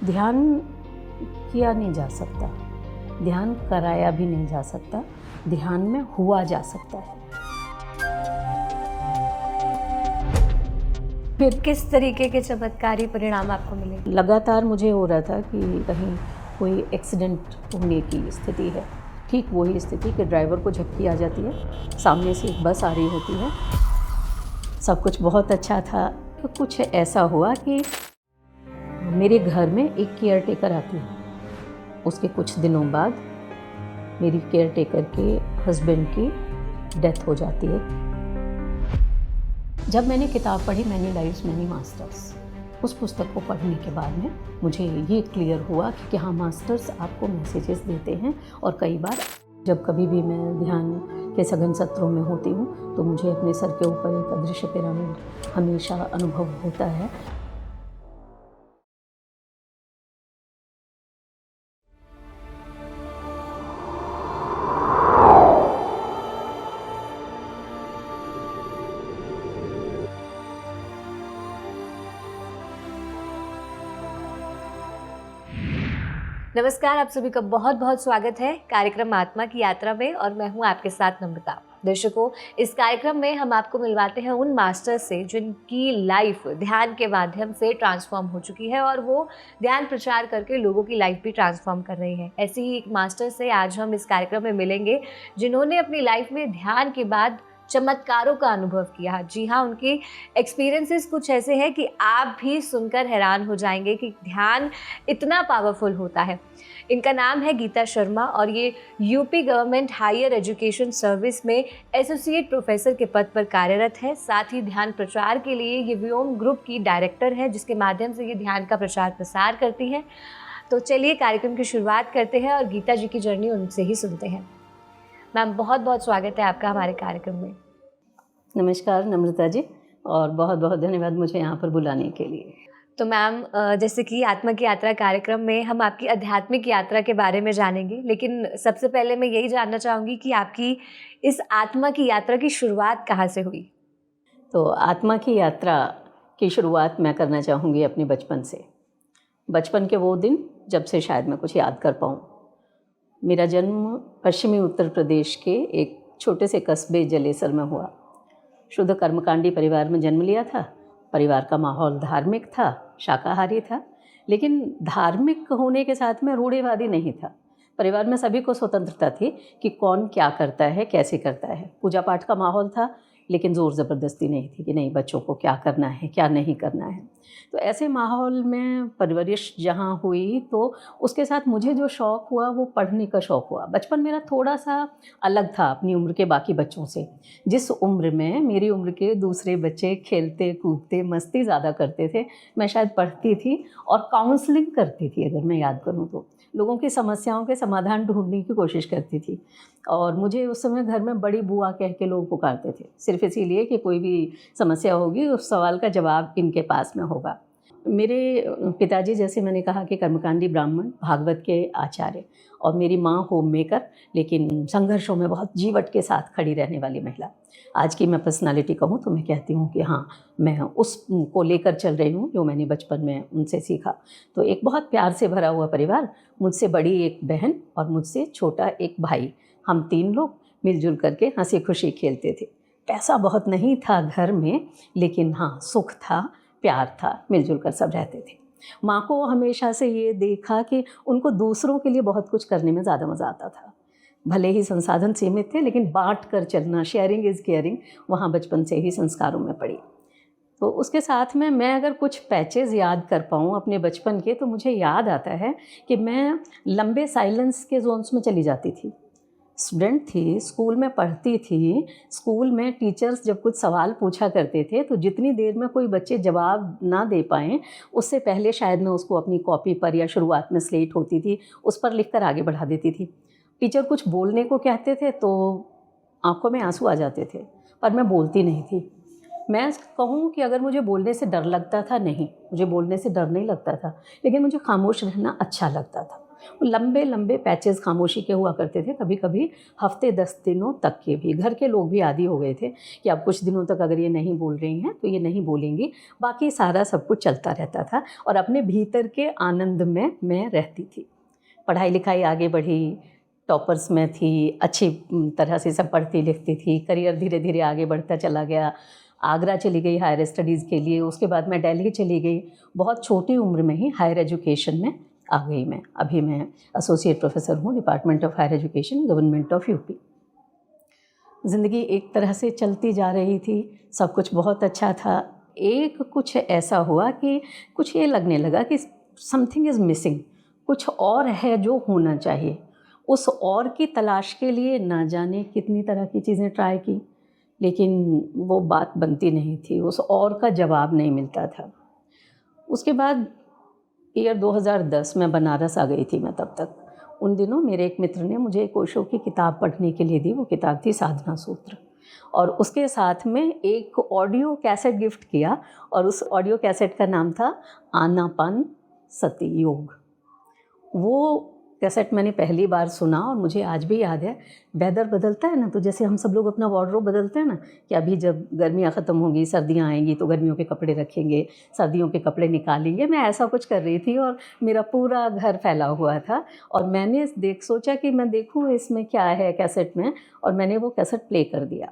ध्यान किया नहीं जा सकता, ध्यान कराया भी नहीं जा सकता, ध्यान में हुआ जा सकता है। फिर किस तरीके के चमत्कारी परिणाम आपको मिले? लगातार मुझे हो रहा था कि कहीं कोई एक्सीडेंट होने की स्थिति है। ठीक वही स्थिति कि ड्राइवर को झपकी आ जाती है, सामने से एक बस आ रही होती है। सब कुछ बहुत अच्छा था। तो कुछ ऐसा हुआ कि मेरे घर में एक केयर टेकर आती है। उसके कुछ दिनों बाद मेरी केयर टेकर के हस्बैंड की डेथ हो जाती है। जब मैंने किताब पढ़ी मैनी लाइव्स मैनी मास्टर्स, उस पुस्तक को पढ़ने के बाद में मुझे ये क्लियर हुआ कि हाँ, मास्टर्स आपको मैसेजेस देते हैं। और कई बार जब कभी भी मैं ध्यान के सघन सत्रों में होती हूँ तो मुझे अपने सर के ऊपर एक अदृश्य पिरामिड हमेशा अनुभव होता है। नमस्कार, आप सभी का बहुत बहुत स्वागत है कार्यक्रम आत्मा की यात्रा में और मैं हूं आपके साथ नम्रता। दर्शकों, इस कार्यक्रम में हम आपको मिलवाते हैं उन मास्टर्स से जिनकी लाइफ ध्यान के माध्यम से ट्रांसफॉर्म हो चुकी है और वो ध्यान प्रचार करके लोगों की लाइफ भी ट्रांसफॉर्म कर रही है। ऐसे ही एक मास्टर से आज हम इस कार्यक्रम में मिलेंगे जिन्होंने अपनी लाइफ में ध्यान के बाद चमत्कारों का अनुभव किया। जी हाँ, उनके एक्सपीरियंसेस कुछ ऐसे हैं कि आप भी सुनकर हैरान हो जाएंगे कि ध्यान इतना पावरफुल होता है। इनका नाम है गीता शर्मा और ये UP government higher education service में एसोसिएट प्रोफेसर के पद पर कार्यरत है। साथ ही ध्यान प्रचार के लिए ये व्योम ग्रुप की डायरेक्टर है जिसके माध्यम से ये ध्यान का प्रचार प्रसार करती हैं। तो चलिए कार्यक्रम की शुरुआत करते हैं और गीता जी की जर्नी उनसे ही सुनते हैं। मैम, बहुत बहुत स्वागत है आपका हमारे कार्यक्रम में। नमस्कार नम्रता जी, और बहुत बहुत धन्यवाद मुझे यहाँ पर बुलाने के लिए। तो मैम, जैसे कि आत्मा की यात्रा कार्यक्रम में हम आपकी आध्यात्मिक यात्रा के बारे में जानेंगे, लेकिन सबसे पहले मैं यही जानना चाहूँगी कि आपकी इस आत्मा की यात्रा की शुरुआत कहाँ से हुई? तो आत्मा की यात्रा की शुरुआत मैं करना चाहूँगी अपने बचपन से। बचपन के वो दिन जब से शायद मैं कुछ याद कर पाऊँ। मेरा जन्म पश्चिमी उत्तर प्रदेश के एक छोटे से कस्बे जलेसर में हुआ। शुद्ध कर्मकांडी परिवार में जन्म लिया था। परिवार का माहौल धार्मिक था, शाकाहारी था, लेकिन धार्मिक होने के साथ में रूढ़िवादी नहीं था। परिवार में सभी को स्वतंत्रता थी कि कौन क्या करता है, कैसे करता है। पूजा पाठ का माहौल था, लेकिन ज़ोर ज़बरदस्ती नहीं थी कि नहीं बच्चों को क्या करना है, क्या नहीं करना है। तो ऐसे माहौल में परवरिश जहाँ हुई तो उसके साथ मुझे जो शौक़ हुआ वो पढ़ने का शौक़ हुआ। बचपन मेरा थोड़ा सा अलग था अपनी उम्र के बाकी बच्चों से। जिस उम्र में मेरी उम्र के दूसरे बच्चे खेलते कूदते मस्ती ज़्यादा करते थे, मैं शायद पढ़ती थी और काउंसलिंग करती थी। अगर मैं याद करूँ तो लोगों की समस्याओं के समाधान ढूंढने की कोशिश करती थी। और मुझे उस समय घर में बड़ी बुआ कह के लोग पुकारते थे, सिर्फ इसीलिए कि कोई भी समस्या होगी उस सवाल का जवाब इनके पास में होगा। मेरे पिताजी, जैसे मैंने कहा कि कर्मकांडी ब्राह्मण, भागवत के आचार्य, और मेरी माँ होम मेकर, लेकिन संघर्षों में बहुत जीवट के साथ खड़ी रहने वाली महिला। आज की मैं पर्सनालिटी कहूँ तो मैं कहती हूँ कि हाँ, मैं उस को लेकर चल रही हूँ जो मैंने बचपन में उनसे सीखा। तो एक बहुत प्यार से भरा हुआ परिवार, मुझसे बड़ी एक बहन और मुझसे छोटा एक भाई। हम 3 लोग मिलजुल करके हंसी खुशी खेलते थे। पैसा बहुत नहीं था घर में, लेकिन हाँ, सुख था, प्यार था, मिलजुल कर सब रहते थे। माँ को हमेशा से ये देखा कि उनको दूसरों के लिए बहुत कुछ करने में ज़्यादा मज़ा आता था। भले ही संसाधन सीमित थे, लेकिन बांट कर चलना, शेयरिंग इज़ केयरिंग, वहाँ बचपन से ही संस्कारों में पड़ी। तो उसके साथ में मैं अगर कुछ पैचेज़ याद कर पाऊँ अपने बचपन के, तो मुझे याद आता है कि मैं लंबे साइलेंस के जोन्स में चली जाती थी। स्टूडेंट थी, स्कूल में पढ़ती थी। स्कूल में टीचर्स जब कुछ सवाल पूछा करते थे तो जितनी देर में कोई बच्चे जवाब ना दे पाएँ, उससे पहले शायद मैं उसको अपनी कॉपी पर, या शुरुआत में स्लेट होती थी, उस पर लिख कर आगे बढ़ा देती थी। टीचर कुछ बोलने को कहते थे तो आंखों में आंसू आ जाते थे, पर मैं बोलती नहीं थी। मैं कहूँ कि अगर मुझे बोलने से डर लगता था, नहीं, मुझे बोलने से डर नहीं लगता था, लेकिन मुझे खामोश रहना अच्छा लगता था। लंबे लंबे पैचेस खामोशी के हुआ करते थे, कभी कभी हफ्ते 10 दिनों तक के भी। घर के लोग भी आदी हो गए थे कि अब कुछ दिनों तक अगर ये नहीं बोल रही हैं तो ये नहीं बोलेंगी, बाकी सारा सब कुछ चलता रहता था और अपने भीतर के आनंद में मैं रहती थी। पढ़ाई लिखाई आगे बढ़ी, टॉपर्स में थी, अच्छी तरह से सब पढ़ती लिखती थी, करियर धीरे धीरे आगे बढ़ता चला गया। आगरा चली गई हायर स्टडीज़ के लिए, उसके बाद मैं दिल्ली चली गई। बहुत छोटी उम्र में ही हायर एजुकेशन में आ गई मैं। अभी मैं एसोसिएट प्रोफेसर हूँ department of higher education, government of UP. ज़िंदगी एक तरह से चलती जा रही थी, सब कुछ बहुत अच्छा था। एक कुछ ऐसा हुआ कि कुछ ये लगने लगा कि समथिंग इज़ मिसिंग, कुछ और है जो होना चाहिए। उस और की तलाश के लिए ना जाने कितनी तरह की चीज़ें ट्राई की, लेकिन वो बात बनती नहीं थी, उस और का जवाब नहीं मिलता था। उसके बाद ईयर 2010 में बनारस आ गई थी मैं तब तक। उन दिनों मेरे एक मित्र ने मुझे एक ओशो की किताब पढ़ने के लिए दी। वो किताब थी साधना सूत्र, और उसके साथ में एक ऑडियो कैसेट गिफ्ट किया, और उस ऑडियो कैसेट का नाम था आनापान सति योग। वो कैसेट मैंने पहली बार सुना और मुझे आज भी याद है। वेदर बदलता है ना, तो जैसे हम सब लोग अपना वार्डरोब बदलते हैं ना, कि अभी जब गर्मियाँ ख़त्म होंगी, सर्दियाँ आएंगी तो गर्मियों के कपड़े रखेंगे, सर्दियों के कपड़े निकालेंगे। मैं ऐसा कुछ कर रही थी और मेरा पूरा घर फैला हुआ था, और मैंने सोचा कि मैं देखूँ इसमें क्या है कैसेट में, और मैंने वो कैसेट प्ले कर दिया।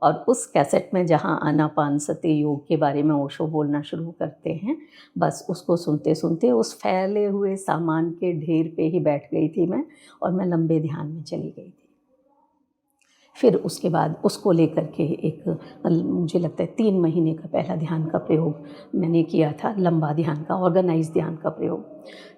और उस कैसेट में जहाँ आनापान सति योग के बारे में ओशो बोलना शुरू करते हैं, बस उसको सुनते सुनते उस फैले हुए सामान के ढेर पे ही बैठ गई थी मैं, और मैं लंबे ध्यान में चली गई थी। फिर उसके बाद उसको लेकर के एक, मुझे लगता है 3 महीने का पहला ध्यान का प्रयोग मैंने किया था, लंबा ध्यान का, ऑर्गेनाइज ध्यान का प्रयोग।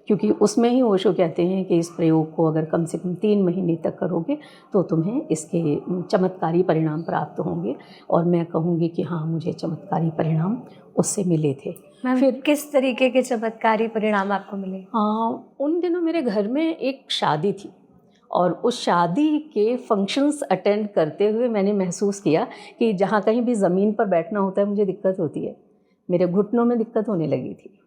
क्योंकि उसमें ही ओशो कहते हैं कि इस प्रयोग को अगर कम से कम 3 महीने तक करोगे तो तुम्हें इसके चमत्कारी परिणाम प्राप्त होंगे। और मैं कहूँगी कि हाँ, मुझे चमत्कारी परिणाम उससे मिले थे। फिर किस तरीके के चमत्कारी परिणाम आपको मिले? हाँ, उन दिनों मेरे घर में एक शादी थी, और उस शादी के फंक्शंस अटेंड करते हुए मैंने महसूस किया कि जहाँ कहीं भी ज़मीन पर बैठना होता है मुझे दिक्कत होती है, मेरे घुटनों में दिक्कत होने लगी थी।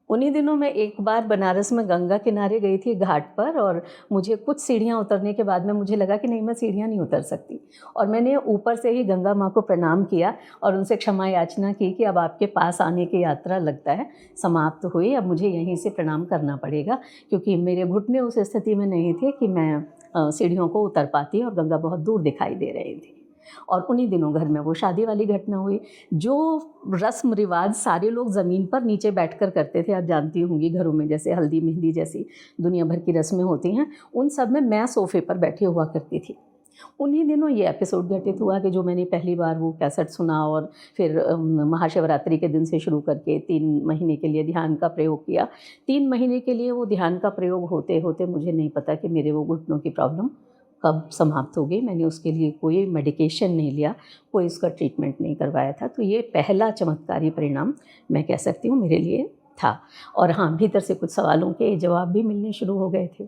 उन्हीं दिनों मैं एक बार बनारस में गंगा किनारे गई थी घाट पर, और मुझे कुछ सीढ़ियाँ उतरने के बाद में मुझे लगा कि नहीं, मैं सीढ़ियाँ नहीं उतर सकती, और मैंने ऊपर से ही गंगा माँ को प्रणाम किया और उनसे क्षमा याचना की कि अब आपके पास आने की यात्रा लगता है समाप्त हुई, अब मुझे यहीं से प्रणाम करना पड़ेगा, क्योंकि मेरे घुटने उस स्थिति में नहीं थे कि मैं सीढ़ियों को उतर पाती, और गंगा बहुत दूर दिखाई दे रही थी। और उन्हीं दिनों घर में वो शादी वाली घटना हुई। जो रस्म रिवाज सारे लोग ज़मीन पर नीचे बैठकर करते थे, आप जानती होंगी घरों में जैसे हल्दी मेहंदी जैसी दुनिया भर की रस्में होती हैं, उन सब में मैं सोफ़े पर बैठी हुआ करती थी। उन्हीं दिनों ये एपिसोड घटित हुआ कि जो मैंने पहली बार वो कैसेट सुना, और फिर महाशिवरात्रि के दिन से शुरू करके 3 महीने के लिए ध्यान का प्रयोग किया। 3 महीने के लिए वो ध्यान का प्रयोग होते होते मुझे नहीं पता कि मेरे वो घुटनों की प्रॉब्लम कब समाप्त हो गई। मैंने उसके लिए कोई मेडिकेशन नहीं लिया, कोई उसका ट्रीटमेंट नहीं करवाया था। तो ये पहला चमत्कारी परिणाम मैं कह सकती हूँ मेरे लिए था। और हाँ, भीतर से कुछ सवालों के जवाब भी मिलने शुरू हो गए थे।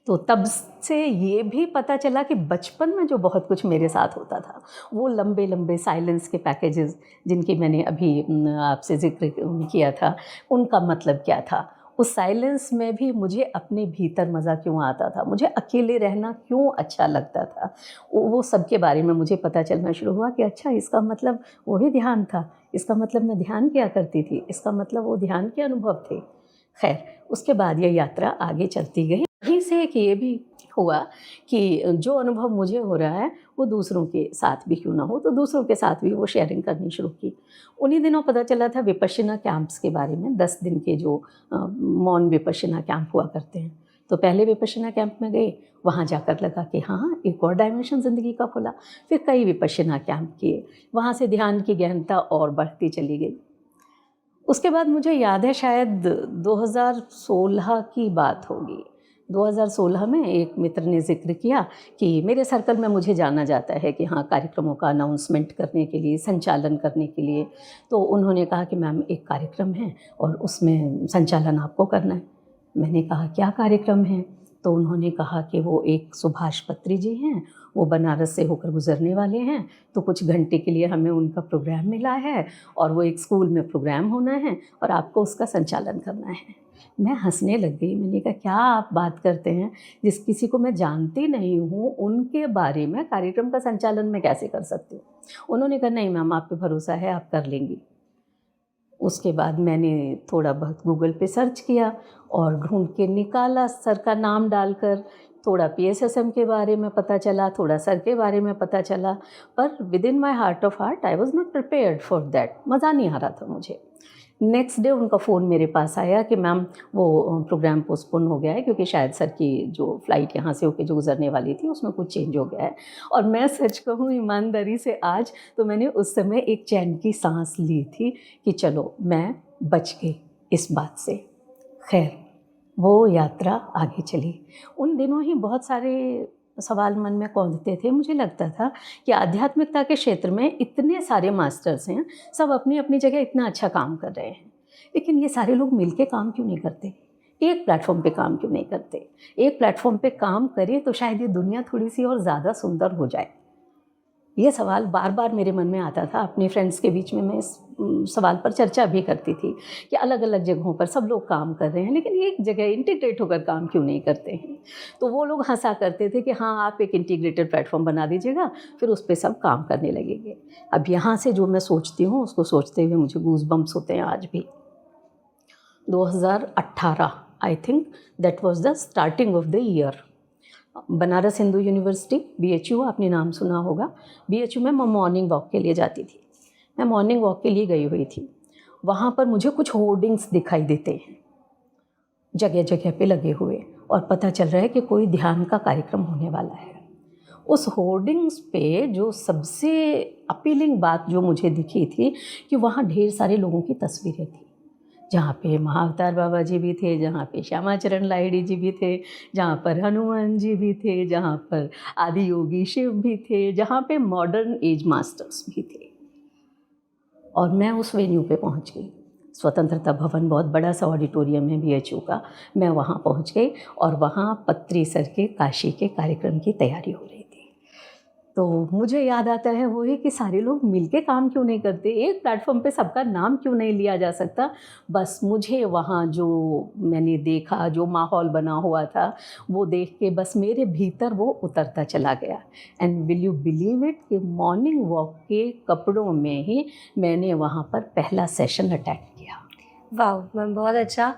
तो तब से ये भी पता चला कि बचपन में जो बहुत कुछ मेरे साथ होता था, वो लंबे लंबे साइलेंस के पैकेजेस जिनकी मैंने अभी आपसे जिक्र किया था, उनका मतलब क्या था। उस साइलेंस में भी मुझे अपने भीतर मज़ा क्यों आता था, मुझे अकेले रहना क्यों अच्छा लगता था, वो सब के बारे में मुझे पता चलना शुरू हुआ कि अच्छा, इसका मतलब वही ध्यान था, इसका मतलब मैं ध्यान किया करती थी, इसका मतलब वो ध्यान के अनुभव थे। खैर, उसके बाद ये यात्रा आगे चलती गई। वहीं से एक ये भी हुआ कि जो अनुभव मुझे हो रहा है वो दूसरों के साथ भी क्यों ना हो, तो दूसरों के साथ भी वो शेयरिंग करनी शुरू की। उन्हीं दिनों पता चला था विपश्यना कैंप्स के बारे में, 10 दिन के जो मौन विपश्यना कैंप हुआ करते हैं। तो पहले विपश्यना कैंप में गए, वहाँ जाकर लगा कि हाँ, एक और डायमेंशन ज़िंदगी का खुला। फिर कई विपश्यना कैंप किए, वहाँ से ध्यान की गहनता और बढ़ती चली गई। उसके बाद मुझे याद है शायद 2016 की बात होगी। 2016 में एक मित्र ने ज़िक्र किया कि मेरे सर्कल में मुझे जाना जाता है कि हाँ, कार्यक्रमों का अनाउंसमेंट करने के लिए, संचालन करने के लिए। तो उन्होंने कहा कि मैम, एक कार्यक्रम है और उसमें संचालन आपको करना है। मैंने कहा क्या कार्यक्रम है? तो उन्होंने कहा कि वो एक सुभाष पत्री जी हैं, वो बनारस से होकर गुजरने वाले हैं, तो कुछ घंटे के लिए हमें उनका प्रोग्राम मिला है और वो एक स्कूल में प्रोग्राम होना है और आपको उसका संचालन करना है। मैं हंसने लग गई। मैंने कहा क्या आप बात करते हैं, जिस किसी को मैं जानती नहीं हूँ उनके बारे में कार्यक्रम का संचालन मैं कैसे कर सकती हूँ। उन्होंने कहा नहीं मैम, आप पे भरोसा है, आप कर लेंगी। उसके बाद मैंने थोड़ा बहुत गूगल पे सर्च किया और ढूंढ के निकाला, सर का नाम डालकर थोड़ा PSSM के बारे में पता चला, थोड़ा सर के बारे में पता चला, पर with in my heart of heart I was not prepared for that. मज़ा नहीं आ रहा था मुझे। नेक्स्ट डे उनका फ़ोन मेरे पास आया कि मैम वो प्रोग्राम पोस्टपोन हो गया है क्योंकि शायद सर की जो फ़्लाइट यहाँ से होकर जो गुजरने वाली थी उसमें कुछ चेंज हो गया है। और मैं सच कहूँ ईमानदारी से आज, तो मैंने उस समय एक चैन की सांस ली थी कि चलो मैं बच गई इस बात से। खैर वो यात्रा आगे चली। उन दिनों ही बहुत सारे सवाल मन में कौंधते थे। मुझे लगता था कि आध्यात्मिकता के क्षेत्र में इतने सारे मास्टर्स हैं, सब अपनी अपनी जगह इतना अच्छा काम कर रहे हैं, लेकिन ये सारे लोग मिलके काम क्यों नहीं करते? एक प्लेटफॉर्म पे काम क्यों नहीं करते? एक प्लेटफॉर्म पे काम करें तो शायद ये दुनिया थोड़ी सी और ज़्यादा सुंदर हो जाए। ये सवाल बार बार मेरे मन में आता था। अपने फ्रेंड्स के बीच में मैं इस सवाल पर चर्चा भी करती थी कि अलग अलग जगहों पर सब लोग काम कर रहे हैं, लेकिन एक जगह इंटीग्रेट होकर काम क्यों नहीं करते हैं? तो वो लोग हंसा करते थे कि हाँ आप एक इंटीग्रेटेड प्लेटफॉर्म बना दीजिएगा, फिर उस पर सब काम करने लगेंगे। अब यहाँ से जो मैं सोचती हूँ उसको सोचते हुए मुझे गूज बम्प्स होते हैं आज भी। 2018 I think that was the starting of the year. Banaras Hindu university BHU, आपने नाम सुना होगा। BHU में मैं मॉर्निंग वॉक के लिए जाती थी। मैं मॉर्निंग वॉक के लिए गई हुई थी। वहाँ पर मुझे कुछ होर्डिंग्स दिखाई देते हैं जगह जगह पे लगे हुए, और पता चल रहा है कि कोई ध्यान का कार्यक्रम होने वाला है। उस होर्डिंग्स पे जो सबसे अपीलिंग बात जो मुझे दिखी थी कि वहाँ ढेर सारे लोगों की तस्वीरें थी, जहाँ पे महाअवतार बाबा जी भी थे, जहाँ पे श्यामाचरण लाहिड़ी जी भी थे, जहाँ पर हनुमान जी भी थे, जहाँ पर आदि योगी शिव भी थे, जहाँ पे मॉडर्न एज मास्टर्स भी थे। और मैं उस वेन्यू पे पहुँच गई। स्वतंत्रता भवन बहुत बड़ा सा ऑडिटोरियम है BHU का। मैं वहाँ पहुँच गई और वहाँ पत्री सर के काशी के कार्यक्रम की तैयारी हो रही थी। तो मुझे याद आता है वही कि सारे लोग मिलके काम क्यों नहीं करते, एक प्लेटफॉर्म पे सबका नाम क्यों नहीं लिया जा सकता। बस मुझे वहाँ जो मैंने देखा, जो माहौल बना हुआ था, वो देख के बस मेरे भीतर वो उतरता चला गया। And will you believe it कि मॉर्निंग वॉक के कपड़ों में ही मैंने वहाँ पर पहला सेशन अटेंड किया। वाह मैम, बहुत अच्छा।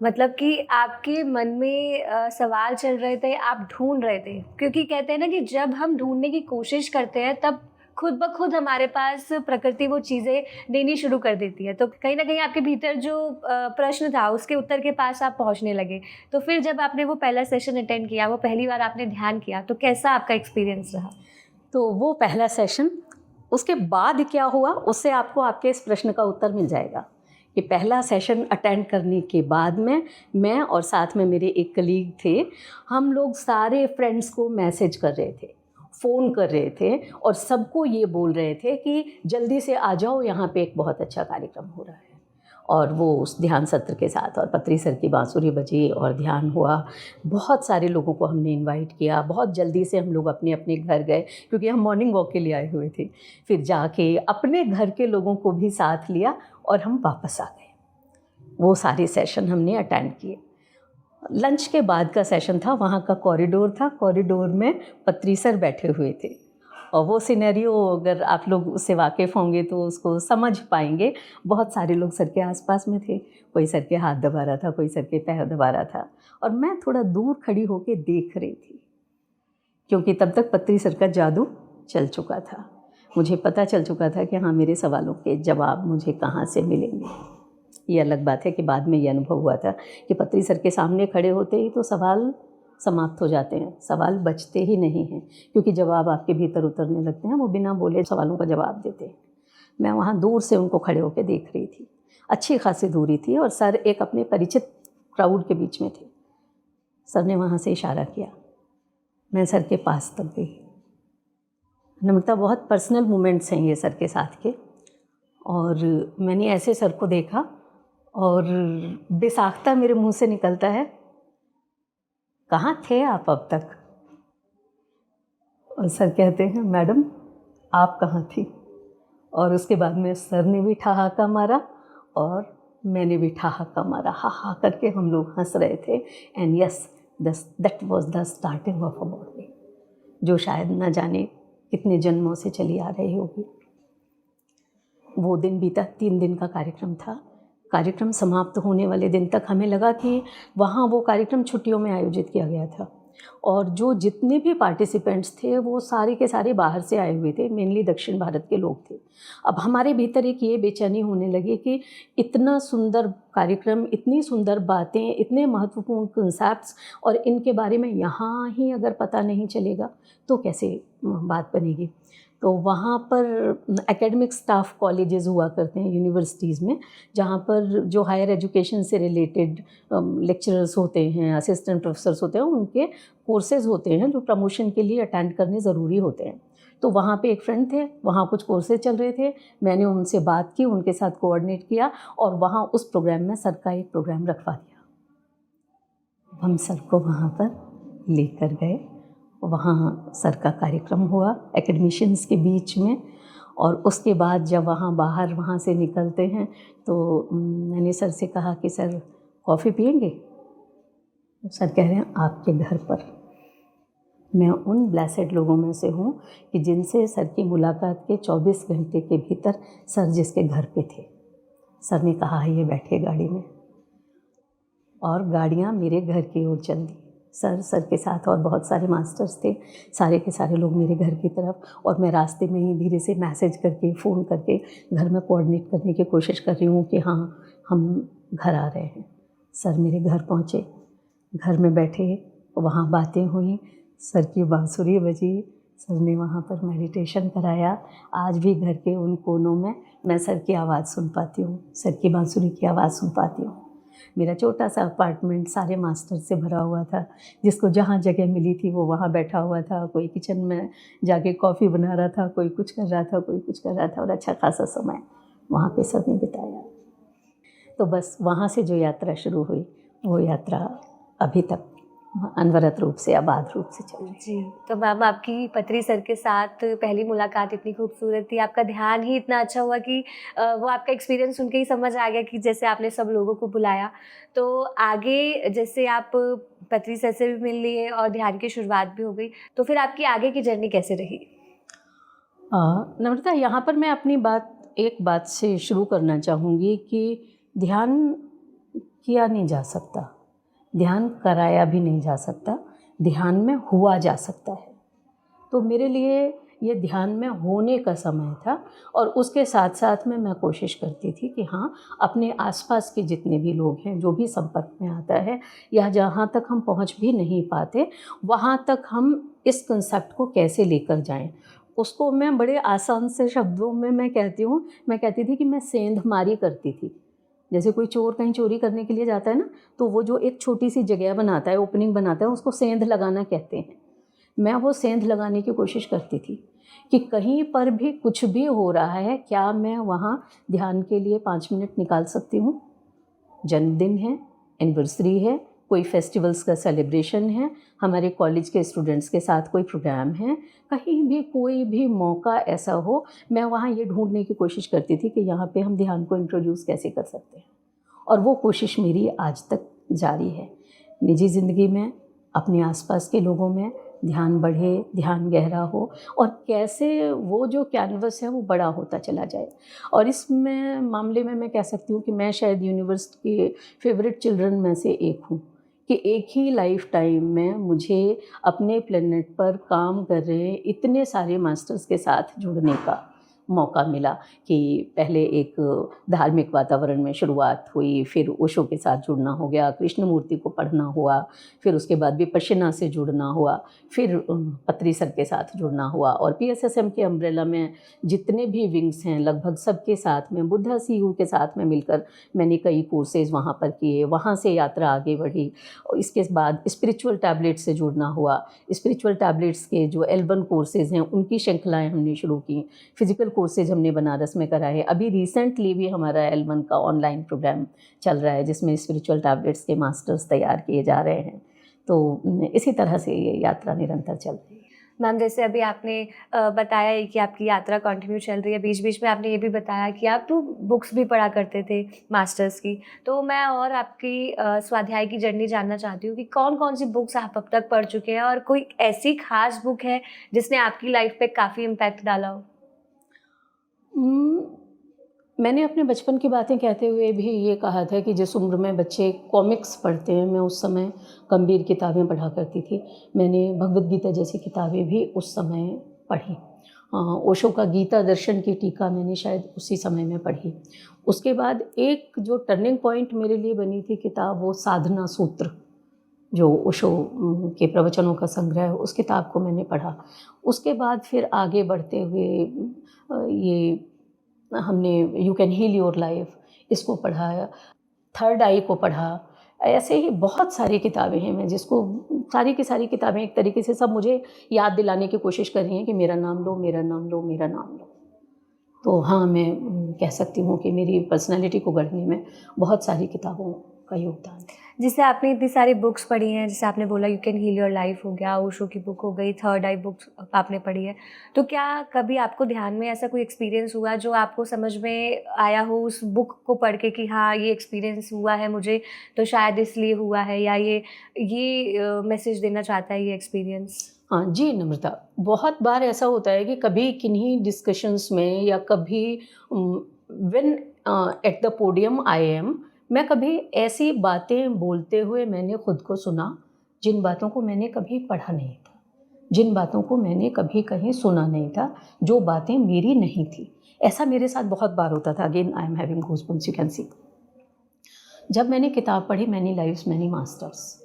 मतलब कि आपके मन में सवाल चल रहे थे, आप ढूंढ रहे थे, क्योंकि कहते हैं ना कि जब हम ढूंढने की कोशिश करते हैं तब खुद ब खुद हमारे पास प्रकृति वो चीज़ें देनी शुरू कर देती है। तो कहीं ना कहीं आपके भीतर जो प्रश्न था उसके उत्तर के पास आप पहुंचने लगे। तो फिर जब आपने वो पहला सेशन अटेंड किया, वो पहली बार आपने ध्यान किया, तो कैसा आपका एक्सपीरियंस रहा? तो वो पहला सेशन, उसके बाद क्या हुआ उससे आपको आपके इस प्रश्न का उत्तर मिल जाएगा कि पहला सेशन अटेंड करने के बाद में मैं और साथ में मेरे एक कलीग थे, हम लोग सारे फ्रेंड्स को मैसेज कर रहे थे, फ़ोन कर रहे थे और सबको ये बोल रहे थे कि जल्दी से आ जाओ, यहाँ पे एक बहुत अच्छा कार्यक्रम हो रहा है। और वो उस ध्यान सत्र के साथ और पत्री सर की बांसुरी बजी और ध्यान हुआ। बहुत सारे लोगों को हमने इनवाइट किया। बहुत जल्दी से हम लोग अपने अपने घर गए क्योंकि हम मॉर्निंग वॉक के लिए आए हुए थे। फिर जाके अपने घर के लोगों को भी साथ लिया और हम वापस आ गए। वो सारे सेशन हमने अटेंड किए। लंच के बाद का सेशन था, वहाँ का कॉरिडोर था, कॉरिडोर में पत्री सर बैठे हुए थे और वो सिनेरियो अगर आप लोग उससे वाकिफ़ होंगे तो उसको समझ पाएंगे। बहुत सारे लोग सर के आसपास में थे, कोई सर के हाथ दबा रहा था, कोई सर के पैर दबा रहा था और मैं थोड़ा दूर खड़ी होकर देख रही थी क्योंकि तब तक पत्री सर का जादू चल चुका था। मुझे पता चल चुका था कि हाँ, मेरे सवालों के जवाब मुझे कहाँ से मिलेंगे। ये अलग बात है कि बाद में ये अनुभव हुआ था कि पत्री सर के सामने खड़े होते ही तो सवाल समाप्त हो जाते हैं, सवाल बचते ही नहीं हैं क्योंकि जवाब आपके भीतर उतरने लगते हैं, वो बिना बोले सवालों का जवाब देते हैं। मैं वहाँ दूर से उनको खड़े होकर देख रही थी, अच्छी खासी दूरी थी और सर एक अपने परिचित क्राउड के बीच में थे। सर ने वहाँ से इशारा किया, मैं सर के पास तक गई। नम्रता, बहुत पर्सनल मोमेंट्स हैं ये सर के साथ के, और मैंने ऐसे सर को देखा और बेसाख्ता मेरे मुंह से निकलता है, कहाँ थे आप अब तक? और सर कहते हैं मैडम आप कहाँ थी। और उसके बाद में सर ने भी ठहाका मारा और मैंने भी ठहाका मारा, हा हा करके हम लोग हंस रहे थे। And yes, that was the starting of a bonding, जो शायद न जाने कितने जन्मों से चली आ रही होगी। वो दिन बीता, 3 दिन का कार्यक्रम था। कार्यक्रम समाप्त होने वाले दिन तक हमें लगा कि वहाँ वो कार्यक्रम छुट्टियों में आयोजित किया गया था और जो जितने भी पार्टिसिपेंट्स थे वो सारे के सारे बाहर से आए हुए थे, मेनली दक्षिण भारत के लोग थे। अब हमारे भीतर एक ये बेचैनी होने लगी कि इतना सुंदर कार्यक्रम, इतनी सुंदर बातें, इतने महत्वपूर्ण कंसेप्ट्स, और इनके बारे में यहाँ ही अगर पता नहीं चलेगा तो कैसे बात बनेगी। तो वहाँ पर एकेडमिक स्टाफ कॉलेजेस हुआ करते हैं यूनिवर्सिटीज़ में, जहाँ पर जो हायर एजुकेशन से रिलेटेड लेक्चरर्स होते हैं, असिस्टेंट प्रोफेसर्स होते हैं, उनके कोर्सेज़ होते हैं जो प्रमोशन के लिए अटेंड करने ज़रूरी होते हैं। तो वहाँ पे एक फ्रेंड थे, वहाँ कुछ कोर्सेज चल रहे थे, मैंने उनसे बात की, उनके साथ कोऑर्डिनेट किया और वहाँ उस प्रोग्राम में सर का एक प्रोग्राम रखवा दिया। हम सर को वहाँ पर लेकर गए, वहाँ सर का कार्यक्रम हुआ एकेडमिशियंस के बीच में। और उसके बाद जब वहाँ से निकलते हैं तो मैंने सर से कहा कि सर कॉफ़ी पिएंगे। सर कह रहे हैं आपके घर पर। मैं उन ब्लेसेड लोगों में से हूँ कि जिनसे सर की मुलाकात के 24 घंटे के भीतर सर जिसके घर पे थे, सर ने कहा ये बैठे गाड़ी में, और गाड़ियाँ मेरे घर की ओर चल दी। सर के साथ और बहुत सारे मास्टर्स थे, सारे के सारे लोग मेरे घर की तरफ, और मैं रास्ते में ही धीरे से मैसेज करके, फ़ोन करके घर में कोऑर्डिनेट करने की कोशिश कर रही हूँ कि हाँ हम घर आ रहे हैं। सर मेरे घर पहुँचे, घर में बैठे, वहाँ बातें हुई, सर की बांसुरी बजी, सर ने वहाँ पर मेडिटेशन कराया। आज भी घर के उन कोनों में मैं सर की आवाज़ सुन पाती हूँ, सर की बांसुरी की आवाज़ सुन पाती हूँ। मेरा छोटा सा अपार्टमेंट सारे मास्टर से भरा हुआ था, जिसको जहाँ जगह मिली थी वो वहाँ बैठा हुआ था। कोई किचन में जाके कॉफ़ी बना रहा था, कोई कुछ कर रहा था, कोई कुछ कर रहा था, और अच्छा खासा समय वहाँ पे सर ने बिताया। तो बस वहाँ से जो यात्रा शुरू हुई वो यात्रा अभी तक अनवरत रूप से, आबाद रूप से चल रही है। जी, तो मैम आपकी पत्री सर के साथ पहली मुलाकात इतनी खूबसूरत थी, आपका ध्यान ही इतना अच्छा हुआ कि वो आपका एक्सपीरियंस सुन के ही समझ आ गया कि जैसे आपने सब लोगों को बुलाया। तो आगे जैसे आप पत्री सर से भी मिल लिए और ध्यान की शुरुआत भी हो गई, तो फिर आपकी आगे की जर्नी कैसे रही? नम्रता, यहाँ पर मैं अपनी एक बात से शुरू करना चाहूँगी कि ध्यान किया नहीं जा सकता, ध्यान कराया भी नहीं जा सकता, ध्यान में हुआ जा सकता है। तो मेरे लिए ये ध्यान में होने का समय था, और उसके साथ साथ में मैं कोशिश करती थी कि हाँ, अपने आसपास के जितने भी लोग हैं, जो भी संपर्क में आता है, या जहाँ तक हम पहुँच भी नहीं पाते, वहाँ तक हम इस कंसेप्ट को कैसे लेकर जाएं। उसको मैं बड़े आसान से शब्दों में मैं कहती थी कि मैं सेंधमारी करती थी। जैसे कोई चोर कहीं चोरी करने के लिए जाता है ना, तो वो जो एक छोटी सी जगह बनाता है, ओपनिंग बनाता है, उसको सेंध लगाना कहते हैं। मैं वो सेंध लगाने की कोशिश करती थी कि कहीं पर भी कुछ भी हो रहा है, क्या मैं वहाँ ध्यान के लिए 5 मिनट निकाल सकती हूँ। जन्मदिन है, एनिवर्सरी है, कोई फेस्टिवल्स का सेलिब्रेशन है, हमारे कॉलेज के स्टूडेंट्स के साथ कोई प्रोग्राम है, कहीं भी कोई भी मौका ऐसा हो, मैं वहाँ ये ढूंढने की कोशिश करती थी कि यहाँ पे हम ध्यान को इंट्रोड्यूस कैसे कर सकते हैं। और वो कोशिश मेरी आज तक जारी है। निजी ज़िंदगी में, अपने आसपास के लोगों में ध्यान बढ़े, ध्यान गहरा हो, और कैसे वो जो कैनवस है वो बड़ा होता चला जाए। और इसमें मामले में मैं कह सकती हूँ कि मैं शायद यूनिवर्स के फेवरेट चिल्ड्रन में से एक हूँ, कि एक ही लाइफ टाइम में मुझे अपने प्लेनेट पर काम कर रहे इतने सारे मास्टर्स के साथ जुड़ने का मौका मिला। कि पहले एक धार्मिक वातावरण में शुरुआत हुई, फिर ओशो के साथ जुड़ना हो गया, कृष्णमूर्ति को पढ़ना हुआ, फिर उसके बाद विपश्यना से जुड़ना हुआ, फिर पत्री सर के साथ जुड़ना हुआ, और PSSM के अम्ब्रेला में जितने भी विंग्स हैं लगभग सबके साथ में, बुद्धा CU के साथ में मिलकर मैंने कई कोर्सेज़ वहाँ पर किए, वहाँ से यात्रा आगे बढ़ी। और इसके बाद स्पिरिचुअल टैबलेट से जुड़ना हुआ, स्पिरिचुअल टैबलेट्स के जो L1 कोर्सेज़ हैं उनकी श्रृंखलाएँ हमने शुरू की, फिजिकल कोर्सेज हमने बनारस में कराए। अभी रिसेंटली भी हमारा L1 का ऑनलाइन प्रोग्राम चल रहा है, जिसमें स्पिरिचुअल टैबलेट्स के मास्टर्स तैयार किए जा रहे हैं। तो इसी तरह से ये यात्रा निरंतर चल रही है। मैम जैसे अभी आपने बताया ही कि आपकी यात्रा कंटिन्यू चल रही है, बीच बीच में आपने ये भी बताया कि आप तो बुक्स भी पढ़ा करते थे मास्टर्स की। तो मैं और आपकी स्वाध्याय की जर्नी जानना चाहती हूँ कि कौन कौन सी बुक्स आप अब तक पढ़ चुके हैं और कोई ऐसी खास बुक है जिसने आपकी लाइफ पे काफ़ी इम्पैक्ट डाला हो? उम, मैंने अपने बचपन की बातें कहते हुए भी ये कहा था कि जिस उम्र में बच्चे कॉमिक्स पढ़ते हैं, मैं उस समय गंभीर किताबें पढ़ा करती थी। मैंने भगवद गीता जैसी किताबें भी उस समय पढ़ी। ओशो का गीता दर्शन की टीका मैंने शायद उसी समय में पढ़ी। उसके बाद एक जो टर्निंग पॉइंट मेरे लिए बनी थी किताब, वो साधना सूत्र, जो ओशो के प्रवचनों का संग्रह है, उस किताब को मैंने पढ़ा। उसके बाद फिर आगे बढ़ते हुए ये हमने you can heal your life, इसको पढ़ा, थर्ड आई को पढ़ा। ऐसे ही बहुत सारी किताबें हैं, मैं जिसको सारी की सारी किताबें एक तरीके से सब मुझे याद दिलाने की कोशिश कर रही हैं कि मेरा नाम लो, मेरा नाम लो, मेरा नाम लो। तो हाँ, मैं कह सकती हूँ कि मेरी पर्सनैलिटी को गढ़ने में बहुत सारी किताबों का योगदान है। जैसे आपने इतनी सारी बुक्स पढ़ी हैं, जैसे आपने बोला you can heal your life हो गया, ओशो की बुक हो गई, थर्ड आई बुक आपने पढ़ी है। तो क्या कभी आपको ध्यान में ऐसा कोई एक्सपीरियंस हुआ जो आपको समझ में आया हो उस बुक को पढ़ के कि हाँ, ये एक्सपीरियंस हुआ है मुझे, तो शायद इसलिए हुआ है, या ये मैसेज देना चाहता है ये एक्सपीरियंस? हाँ जी, नम्रता, बहुत बार ऐसा होता है कि कभी किन्हीं डिस्कशंस में या कभी when at the podium I am, मैं कभी ऐसी बातें बोलते हुए मैंने खुद को सुना, जिन बातों को मैंने कभी पढ़ा नहीं था, जिन बातों को मैंने कभी कहीं सुना नहीं था, जो बातें मेरी नहीं थी। ऐसा मेरे साथ बहुत बार होता था। Again I am having goosebumps, you can see. जब मैंने किताब पढ़ी मैनी लाइव्स मैनी मास्टर्स,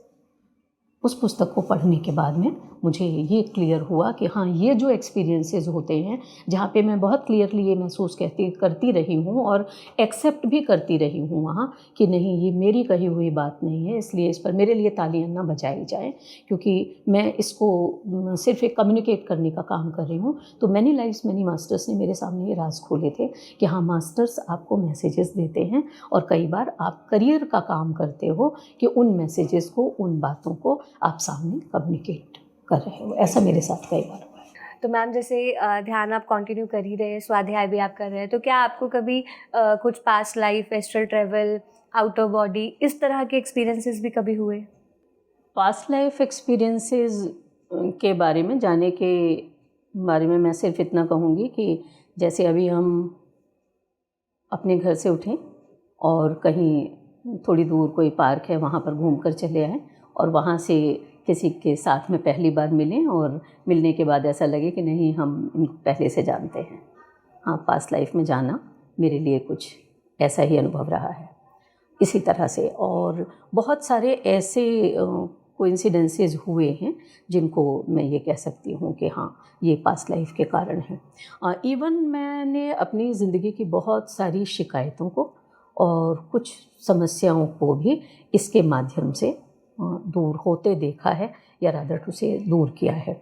उस पुस्तक को पढ़ने के बाद में मुझे ये क्लियर हुआ कि हाँ, ये जो एक्सपीरियंसेस होते हैं, जहाँ पे मैं बहुत क्लियरली ये महसूस करती रही हूँ और एक्सेप्ट भी करती रही हूँ वहाँ कि नहीं, ये मेरी कही हुई बात नहीं है, इसलिए इस पर मेरे लिए तालियां ना बजाई जाएं, क्योंकि मैं इसको सिर्फ एक कम्युनिकेट करने का काम कर रही हूँ। तो मैनी लाइव्स मैनी मास्टर्स ने मेरे सामने ये राज खोले थे कि हाँ, मास्टर्स आपको मैसेजेस देते हैं और कई बार आप करियर का काम करते हो कि उन मैसेजेस को, उन बातों को आप सामने कम्युनिकेट कर रहे हो। ऐसा मेरे साथ कई बार हुआ है। तो मैम जैसे ध्यान आप कंटिन्यू कर ही रहे हैं, स्वाध्याय भी आप कर रहे हैं, तो क्या आपको कभी कुछ past life, astral travel, out of body, इस तरह के एक्सपीरियंसेस भी कभी हुए? पास्ट लाइफ एक्सपीरियंसेस के बारे में जाने के बारे में मैं सिर्फ इतना कहूँगी कि जैसे अभी हम अपने घर से उठें और कहीं थोड़ी दूर कोई पार्क है, वहाँ पर घूम कर चले आएँ और वहाँ से किसी के साथ में पहली बार मिलें और मिलने के बाद ऐसा लगे कि नहीं, हम इनको पहले से जानते हैं। हाँ, पास्ट लाइफ में जाना मेरे लिए कुछ ऐसा ही अनुभव रहा है इसी तरह से। और बहुत सारे ऐसे कोइंसिडेंसेस हुए हैं जिनको मैं ये कह सकती हूँ कि हाँ, ये पास्ट लाइफ के कारण हैं। इवन मैंने अपनी ज़िंदगी की बहुत सारी शिकायतों को और कुछ समस्याओं को भी इसके माध्यम से दूर होते देखा है, या रादर टू से दूर किया है।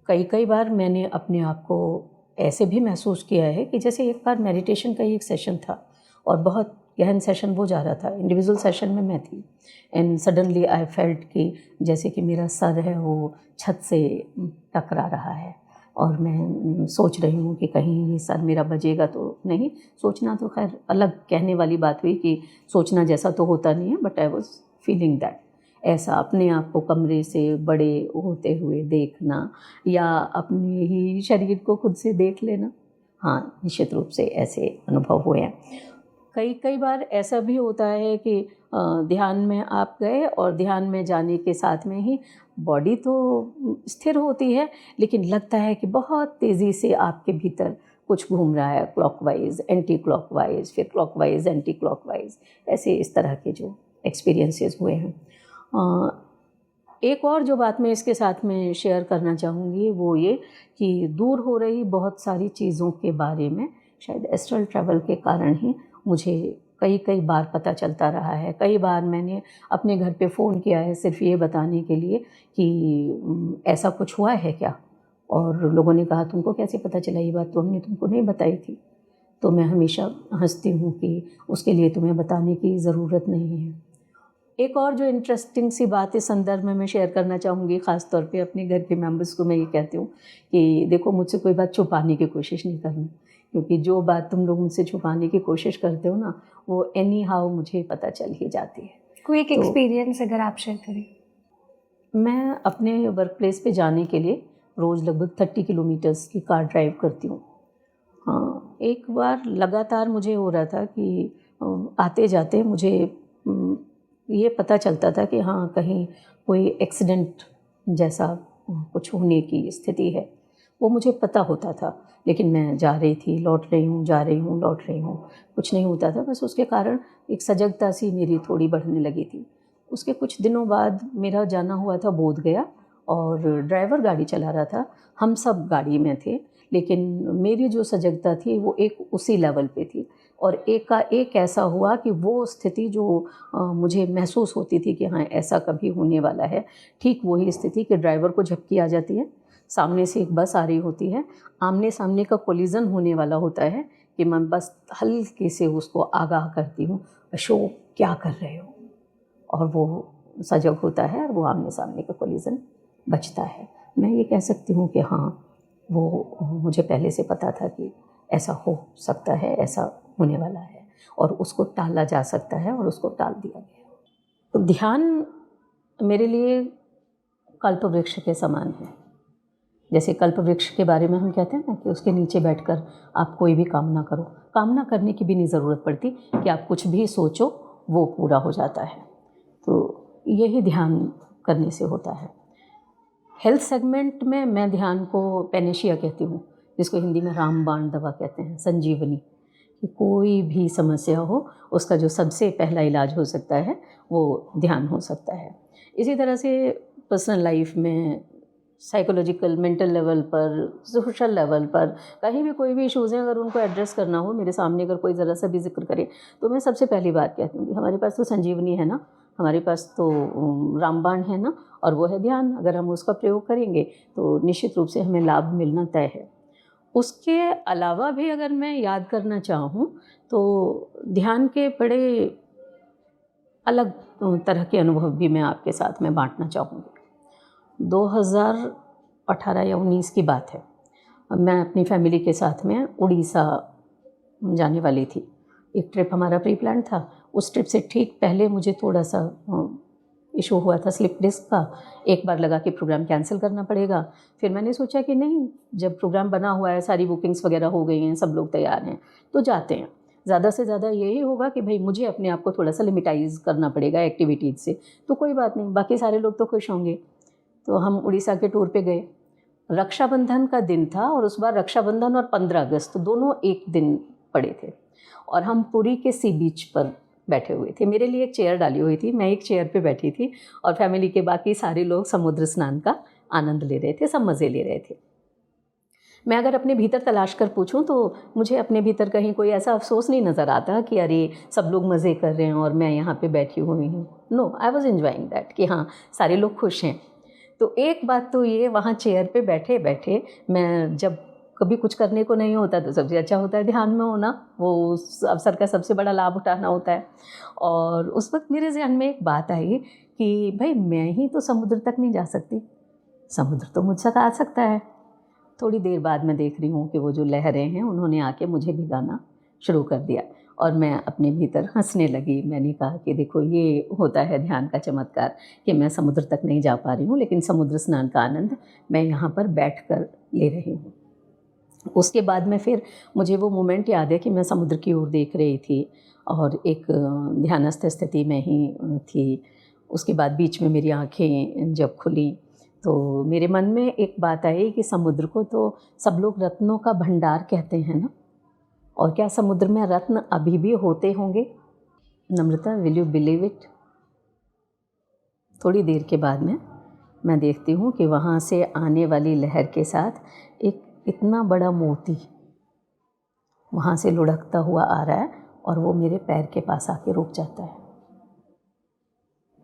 कई बार मैंने अपने आप को ऐसे भी महसूस किया है कि जैसे एक बार मेडिटेशन का ही एक सेशन था और बहुत गहन सेशन वो जा रहा था, इंडिविजुअल सेशन में मैं थी, एंड सडनली आई फेल्ट कि जैसे कि मेरा सर है वो छत से टकरा रहा है और मैं सोच रही हूँ कि कहीं ये सर मेरा बजेगा तो नहीं। सोचना तो खैर अलग कहने वाली बात हुई कि सोचना जैसा तो होता नहीं है, but I was feeling that. ऐसा अपने आप को कमरे से बड़े होते हुए देखना या अपने ही शरीर को खुद से देख लेना, हाँ, निश्चित रूप से ऐसे अनुभव हुए हैं। कई बार ऐसा भी होता है कि ध्यान में आप गए और ध्यान में जाने के साथ में ही बॉडी तो स्थिर होती है, लेकिन लगता है कि बहुत तेज़ी से आपके भीतर कुछ घूम रहा है, क्लॉकवाइज, एंटी क्लॉकवाइज, फिर क्लॉकवाइज, एंटी क्लॉकवाइज, ऐसे इस तरह के जो एक्सपीरियंसेस हुए हैं। एक और जो बात मैं इसके साथ में शेयर करना चाहूँगी वो ये कि दूर हो रही बहुत सारी चीज़ों के बारे में शायद एस्ट्रल ट्रैवल के कारण ही मुझे कई बार पता चलता रहा है। कई बार मैंने अपने घर पे फ़ोन किया है सिर्फ ये बताने के लिए कि ऐसा कुछ हुआ है क्या, और लोगों ने कहा तुमको कैसे पता चला, ये बात तो हमने तुमको नहीं बताई थी। तो मैं हमेशा हंसती हूँ कि उसके लिए तुम्हें बताने की ज़रूरत नहीं है। एक और जो इंटरेस्टिंग सी बात इस संदर्भ में मैं शेयर करना चाहूँगी, ख़ास तौर पे अपने घर के मेंबर्स को मैं ये कहती हूँ कि देखो, मुझसे कोई बात छुपाने की कोशिश नहीं करनी, क्योंकि जो बात तुम लोग मुझसे छुपाने की कोशिश करते हो ना, वो एनी हाउ मुझे पता चल ही जाती है। कोई एक एक्सपीरियंस अगर आप शेयर करें। मैं अपने वर्क प्लेस पे जाने के लिए रोज़ लगभग 30 किलोमीटर्स की कार ड्राइव करती हूँ। हाँ, एक बार लगातार मुझे हो रहा था कि आते जाते मुझे ये पता चलता था कि हाँ, कहीं कोई एक्सीडेंट जैसा कुछ होने की स्थिति है, वो मुझे पता होता था। लेकिन मैं जा रही थी, लौट रही हूँ, जा रही हूँ, लौट रही हूँ, कुछ नहीं होता था। बस उसके कारण एक सजगता सी मेरी थोड़ी बढ़ने लगी थी। उसके कुछ दिनों बाद मेरा जाना हुआ था बोधगया, और ड्राइवर गाड़ी चला रहा था, हम सब गाड़ी में थे, लेकिन मेरी जो सजगता थी वो एक उसी लेवल पे थी। और एक का एक ऐसा हुआ कि वो स्थिति जो मुझे महसूस होती थी कि हाँ, ऐसा कभी होने वाला है, ठीक वही स्थिति कि ड्राइवर को झपकी आ जाती है, सामने से एक बस आ रही होती है, आमने सामने का कोलिज़न होने वाला होता है कि मैं बस हल्के से उसको आगाह करती हूँ, अशोक क्या कर रहे हो, और वो सजग होता है और वो आमने सामने का कोलिज़न बचता है। मैं ये कह सकती हूँ कि हाँ, वो मुझे पहले से पता था कि ऐसा हो सकता है, ऐसा होने वाला है, और उसको टाला जा सकता है, और उसको टाल दिया गया। तो ध्यान मेरे लिए कल्पवृक्ष के समान है। जैसे कल्पवृक्ष के बारे में हम कहते हैं ना कि उसके नीचे बैठकर आप कोई भी काम ना करो, कामना करने की भी नहीं ज़रूरत पड़ती कि आप कुछ भी सोचो वो पूरा हो जाता है। तो यही ध्यान करने से होता है। हेल्थ सेगमेंट में मैं ध्यान को पेनेशिया कहती हूँ, जिसको हिंदी में रामबाण दवा कहते हैं, संजीवनी। कि कोई भी समस्या हो, उसका जो सबसे पहला इलाज हो सकता है वो ध्यान हो सकता है। इसी तरह से पर्सनल लाइफ में, साइकोलॉजिकल, मेंटल लेवल पर, सोशल लेवल पर, कहीं भी कोई भी इश्यूज़ हैं, अगर उनको एड्रेस करना हो, मेरे सामने अगर कोई ज़रा सा भी जिक्र करे, तो मैं सबसे पहली बात कहती हूँ कि हमारे पास तो संजीवनी है ना, हमारे पास तो रामबाण है ना, और वो है ध्यान। अगर हम उसका प्रयोग करेंगे तो निश्चित रूप से हमें लाभ मिलना तय है। उसके अलावा भी अगर मैं याद करना चाहूँ तो ध्यान के बड़े अलग तरह के अनुभव भी मैं आपके साथ में बांटना चाहूँगी। 2018 या 19 की बात है। मैं अपनी फैमिली के साथ में उड़ीसा जाने वाली थी। एक ट्रिप हमारा प्री प्लान था। उस ट्रिप से ठीक पहले मुझे थोड़ा सा इशू हुआ था स्लिप डिस्क का। एक बार लगा कि प्रोग्राम कैंसिल करना पड़ेगा। फिर मैंने सोचा कि नहीं, जब प्रोग्राम बना हुआ है, सारी बुकिंग्स वगैरह हो गई हैं, सब लोग तैयार हैं, तो जाते हैं। ज़्यादा से ज़्यादा यही होगा कि भाई मुझे अपने आप को थोड़ा सा लिमिटाइज़ करना पड़ेगा एक्टिविटीज़ से, तो कोई बात नहीं, बाकी सारे लोग तो खुश होंगे। तो हम उड़ीसा के टूर पे गए। रक्षाबंधन का दिन था, और उस बार रक्षाबंधन और 15 अगस्त दोनों एक दिन पड़े थे, और हम पुरी के सी बीच पर बैठे हुए थे। मेरे लिए एक चेयर डाली हुई थी, मैं एक चेयर पे बैठी थी, और फैमिली के बाकी सारे लोग समुद्र स्नान का आनंद ले रहे थे, सब मज़े ले रहे थे। मैं अगर अपने भीतर तलाश कर पूछूं तो मुझे अपने भीतर कहीं कोई ऐसा अफसोस नहीं नज़र आता कि अरे सब लोग मज़े कर रहे हैं और मैं यहाँ पे बैठी हुई हूँ। No, I was enjoying that कि हाँ, सारे लोग खुश हैं। तो एक बात तो ये, वहाँ चेयर पे बैठे बैठे मैं, जब कभी कुछ करने को नहीं होता तो सबसे अच्छा होता है ध्यान में होना, वो उस अवसर का सबसे बड़ा लाभ उठाना होता है। और उस वक्त मेरे ज़हन में एक बात आई कि भाई मैं ही तो समुद्र तक नहीं जा सकती, समुद्र तो मुझ तक आ सकता है। थोड़ी देर बाद मैं देख रही हूँ कि वो जो लहरें हैं उन्होंने आके मुझे भिगाना शुरू कर दिया, और मैं अपने भीतर हंसने लगी। मैंने कहा कि देखो, ये होता है ध्यान का चमत्कार कि मैं समुद्र तक नहीं जा पा रही हूँ, लेकिन समुद्र स्नान का आनंद मैं यहाँ पर बैठकर ले रही हूँ। उसके बाद में फिर मुझे वो मोमेंट याद है कि मैं समुद्र की ओर देख रही थी और एक ध्यानस्थ स्थिति में ही थी। उसके बाद बीच में मेरी आँखें जब खुली तो मेरे मन में एक बात आई कि समुद्र को तो सब लोग रत्नों का भंडार कहते हैं ना, और क्या समुद्र में रत्न अभी भी होते होंगे? नम्रता, विल यू बिलीव इट? थोड़ी देर के बाद में मैं देखती हूँ कि वहाँ से आने वाली लहर के साथ एक इतना बड़ा मोती वहाँ से लुढ़कता हुआ आ रहा है, और वो मेरे पैर के पास आके रुक जाता है।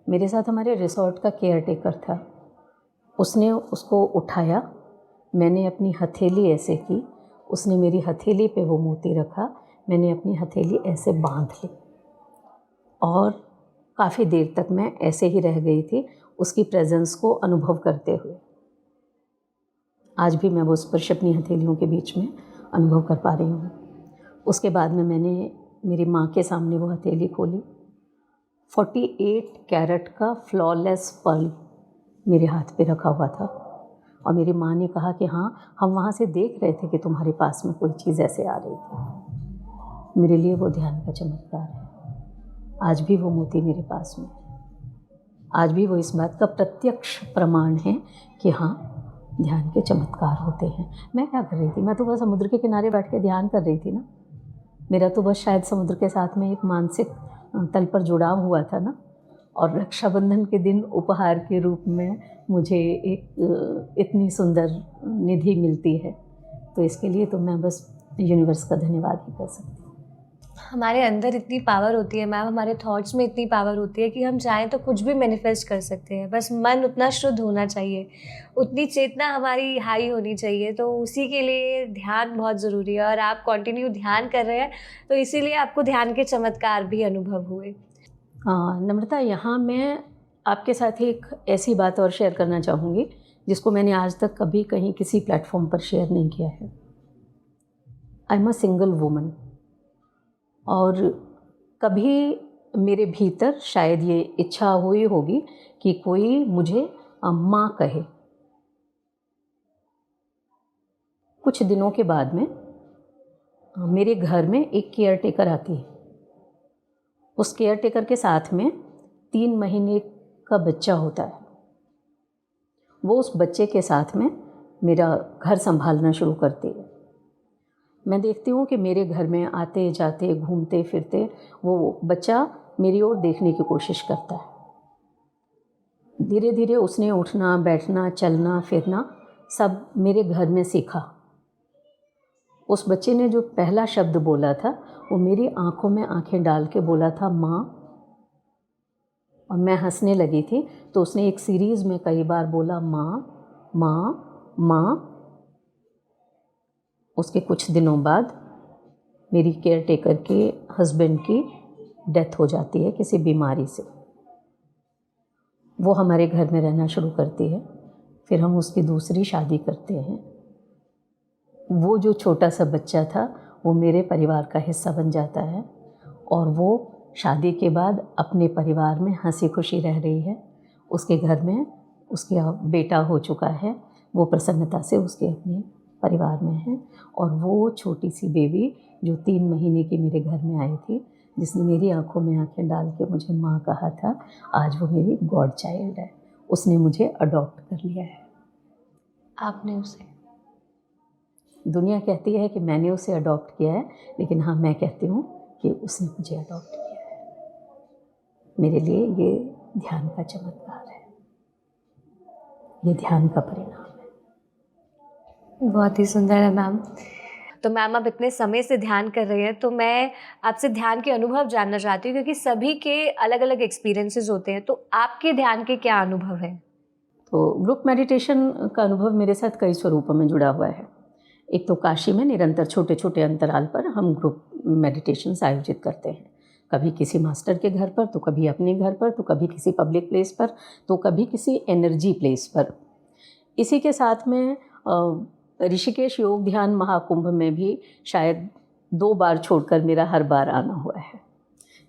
मेरे साथ हमारे रिसोर्ट का केयर टेकर था, उसने उसको उठाया, मैंने अपनी हथेली ऐसे की, उसने मेरी हथेली पे वो मोती रखा, मैंने अपनी हथेली ऐसे बांध ली, और काफ़ी देर तक मैं ऐसे ही रह गई थी, उसकी प्रेजेंस को अनुभव करते हुए। आज भी मैं वो स्पर्श अपनी हथेलियों के बीच में अनुभव कर पा रही हूँ। उसके बाद में मैंने मेरी माँ के सामने वो हथेली खोली। 48 कैरेट का फ्लॉलेस पर्ल मेरे हाथ पे रखा हुआ था और मेरी माँ ने कहा कि हाँ, हम वहाँ से देख रहे थे कि तुम्हारे पास में कोई चीज़ ऐसे आ रही थी। मेरे लिए वो ध्यान का चमत्कार है। आज भी वो मोती मेरे पास में, आज भी वो इस बात का प्रत्यक्ष प्रमाण है कि हाँ, ध्यान के चमत्कार होते हैं। मैं क्या कर रही थी? मैं तो बस समुद्र के किनारे बैठ के ध्यान कर रही थी ना। मेरा तो बस शायद समुद्र के साथ में एक मानसिक तल पर जुड़ाव हुआ था ना, और रक्षाबंधन के दिन उपहार के रूप में मुझे एक इतनी सुंदर निधि मिलती है, तो इसके लिए तो मैं बस यूनिवर्स का धन्यवाद ही कर सकती हूँ। हमारे अंदर इतनी पावर होती है मैम, हमारे थॉट्स में इतनी पावर होती है कि हम चाहें तो कुछ भी मैनिफेस्ट कर सकते हैं। बस मन उतना शुद्ध होना चाहिए, उतनी चेतना हमारी हाई होनी चाहिए, तो उसी के लिए ध्यान बहुत ज़रूरी है। और आप कंटिन्यू ध्यान कर रहे हैं, तो इसीलिए आपको ध्यान के चमत्कार भी अनुभव हुए। हाँ नम्रता, यहाँ मैं आपके साथ एक ऐसी बात और शेयर करना चाहूँगी जिसको मैंने आज तक कभी कहीं किसी प्लेटफॉर्म पर शेयर नहीं किया है। I am a single woman, और कभी मेरे भीतर शायद ये इच्छा हुई होगी कि कोई मुझे माँ कहे। कुछ दिनों के बाद में मेरे घर में एक केयर टेकर आती है। उस केयर टेकर के साथ में 3 महीने का बच्चा होता है। वो उस बच्चे के साथ में मेरा घर संभालना शुरू करती है। मैं देखती हूँ कि मेरे घर में आते जाते घूमते फिरते वो बच्चा मेरी ओर देखने की कोशिश करता है। धीरे धीरे उसने उठना बैठना चलना फिरना सब मेरे घर में सीखा। उस बच्चे ने जो पहला शब्द बोला था वो मेरी आंखों में आंखें डाल के बोला था, माँ। और मैं हंसने लगी थी, तो उसने एक सीरीज़ में कई बार बोला, माँ माँ माँ। उसके कुछ दिनों बाद मेरी केयर टेकर के हस्बैंड की डेथ हो जाती है किसी बीमारी से। वो हमारे घर में रहना शुरू करती है। फिर हम उसकी दूसरी शादी करते हैं। वो जो छोटा सा बच्चा था वो मेरे परिवार का हिस्सा बन जाता है, और वो शादी के बाद अपने परिवार में हंसी खुशी रह रही है। उसके घर में उसका बेटा हो चुका है, वो प्रसन्नता से उसके अपने परिवार में है। और वो छोटी सी बेबी जो 3 महीने की मेरे घर में आई थी, जिसने मेरी आंखों में आंखें डाल के मुझे माँ कहा था, आज वो मेरी गॉड चाइल्ड है। उसने मुझे अडॉप्ट कर लिया है। आपने उसे? दुनिया कहती है कि मैंने उसे अडॉप्ट किया है, लेकिन हाँ, मैं कहती हूँ कि उसने मुझे अडॉप्ट किया है। मेरे लिए ये ध्यान का चमत्कार है, ये ध्यान का परिणाम है। बहुत ही सुंदर है मैम। तो मैम, आप इतने समय से ध्यान कर रही हैं, तो मैं आपसे ध्यान के अनुभव जानना चाहती हूँ, क्योंकि सभी के अलग अलग एक्सपीरियंसेस होते हैं। तो आपके ध्यान के क्या अनुभव हैं? तो ग्रुप मेडिटेशन का अनुभव मेरे साथ कई स्वरूपों में जुड़ा हुआ है। एक तो काशी में निरंतर छोटे छोटे अंतराल पर हम ग्रुप मेडिटेशंस आयोजित करते हैं। कभी किसी मास्टर के घर पर, तो कभी अपने घर पर, तो कभी किसी पब्लिक प्लेस पर, तो कभी किसी एनर्जी प्लेस पर। इसी के साथ में ऋषिकेश योग ध्यान महाकुंभ में भी शायद 2 बार छोड़कर मेरा हर बार आना हुआ है।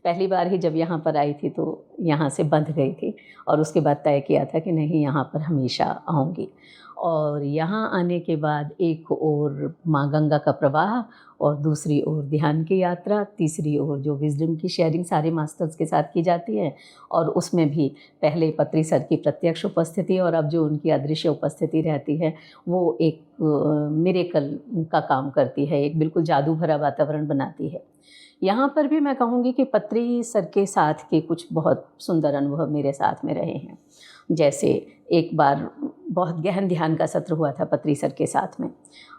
पहली बार ही जब यहाँ पर आई थी तो यहाँ से बंध गई थी, और उसके बाद तय किया था कि नहीं, यहाँ पर हमेशा आऊँगी। और यहाँ आने के बाद एक ओर माँ गंगा का प्रवाह, और दूसरी ओर ध्यान की यात्रा, तीसरी ओर जो विजडम की शेयरिंग सारे मास्टर्स के साथ की जाती है, और उसमें भी पहले पत्री सर की प्रत्यक्ष उपस्थिति और अब जो उनकी अदृश्य उपस्थिति रहती है, वो एक मिरेकल का काम करती है, एक बिल्कुल जादू भरा वातावरण बनाती है। यहाँ पर भी मैं कहूँगी कि पत्री सर के साथ के कुछ बहुत सुंदर अनुभव मेरे साथ में रहे हैं। जैसे एक बार बहुत गहन ध्यान का सत्र हुआ था पत्री सर के साथ में,